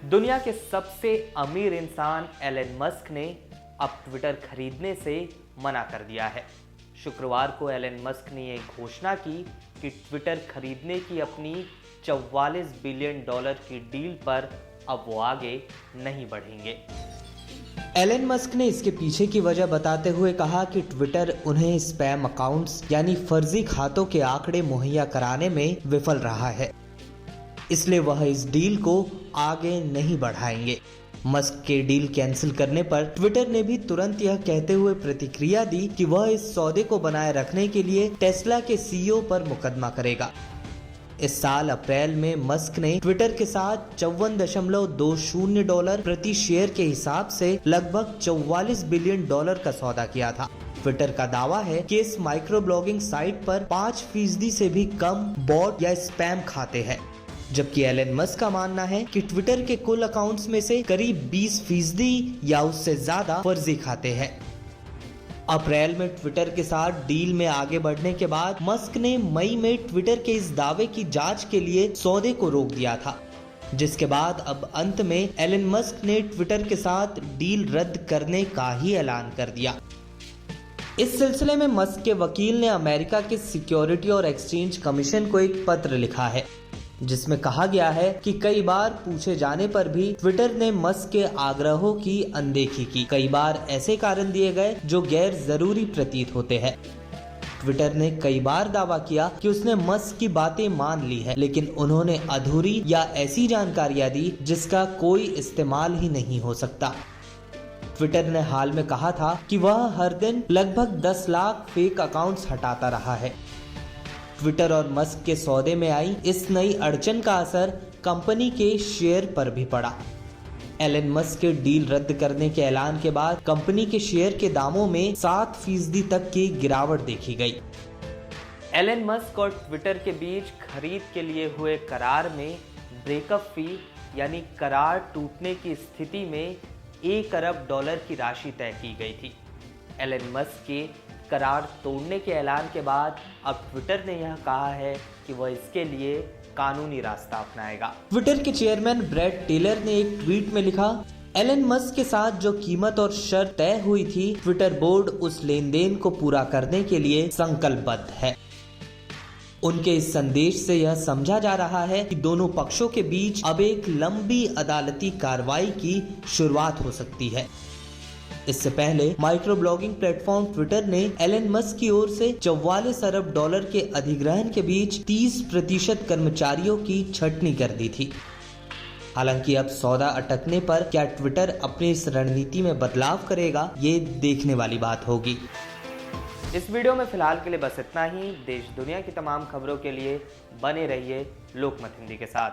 दुनिया के सबसे अमीर इंसान एलन मस्क ने अब ट्विटर खरीदने से मना कर दिया है। शुक्रवार को एलन मस्क ने यह घोषणा की कि ट्विटर खरीदने की अपनी 44 बिलियन डॉलर की डील पर अब वो आगे नहीं बढ़ेंगे। एलन मस्क ने इसके पीछे की वजह बताते हुए कहा कि ट्विटर उन्हें स्पैम अकाउंट्स यानी फर्जी खातों के आंकड़े मुहैया कराने में विफल रहा है, इसलिए वह इस डील को आगे नहीं बढ़ाएंगे। मस्क के डील कैंसिल करने पर ट्विटर ने भी तुरंत यह कहते हुए प्रतिक्रिया दी कि वह इस सौदे को बनाए रखने के लिए टेस्ला के सीईओ पर मुकदमा करेगा। इस साल अप्रैल में मस्क ने ट्विटर के साथ $54.20 प्रति शेयर के हिसाब से लगभग 44 बिलियन डॉलर का सौदा किया था। ट्विटर का दावा है कि इस माइक्रो ब्लॉगिंग साइट पर 5% से भी कम बॉट या स्पैम खाते हैं, जबकि एलन मस्क का मानना है कि ट्विटर के कुल अकाउंट्स में से करीब 20% या उससे ज्यादा फर्जी खाते हैं। अप्रैल में ट्विटर के साथ डील में आगे बढ़ने के बाद मस्क ने मई में ट्विटर के इस दावे की जांच के लिए सौदे को रोक दिया था, जिसके बाद अब अंत में एलन मस्क ने ट्विटर के साथ डील रद्द करने का ही ऐलान कर दिया। इस सिलसिले में मस्क के वकील ने अमेरिका के सिक्योरिटी और एक्सचेंज कमीशन को एक पत्र लिखा है, जिसमें कहा गया है कि कई बार पूछे जाने पर भी ट्विटर ने मस्क के आग्रहों की अनदेखी की। कई बार ऐसे कारण दिए गए जो गैर जरूरी प्रतीत होते हैं। ट्विटर ने कई बार दावा किया कि उसने मस्क की बातें मान ली है, लेकिन उन्होंने अधूरी या ऐसी जानकारियां दी जिसका कोई इस्तेमाल ही नहीं हो सकता। ट्विटर ने हाल में कहा था कि वह हर दिन लगभग 10 लाख फेक अकाउंट्स हटाता रहा है। ट्विटर और मस्क के सौदे में आई इस नई अड़चन का असर कंपनी के शेयर पर भी पड़ा। एलन मस्क के डील रद्द करने के ऐलान के बाद कंपनी के शेयर के दामों में 7% तक की गिरावट देखी गई। एलन मस्क और ट्विटर के बीच खरीद के लिए हुए करार में ब्रेकअप फी यानी करार टूटने की स्थिति में $1 अरब की राशि तय की गई थी। एलन मस्क के करार तोड़ने के ऐलान के बाद अब ट्विटर ने यह कहा है कि वह इसके लिए कानूनी रास्ता अपनाएगा। ट्विटर के चेयरमैन ब्रैड टेलर ने एक ट्वीट में लिखा, एलन मस्क के साथ जो कीमत और शर्त तय हुई थी, ट्विटर बोर्ड उस लेन देन को पूरा करने के लिए संकल्पबद्ध है। उनके इस संदेश से यह समझा जा रहा है कि दोनों पक्षों के बीच अब एक लंबी अदालती कार्रवाई की शुरुआत हो सकती है। इससे पहले माइक्रो ब्लॉगिंग प्लेटफॉर्म ट्विटर ने एलन मस्क की ओर से $44 अरब के अधिग्रहण के बीच 30% कर्मचारियों की छटनी कर दी थी। हालांकि अब सौदा अटकने पर क्या ट्विटर अपनी इस रणनीति में बदलाव करेगा, ये देखने वाली बात होगी। इस वीडियो में फिलहाल के लिए बस इतना ही। देश दुनिया की तमाम खबरों के लिए बने रहिए लोकमत हिंदी के साथ।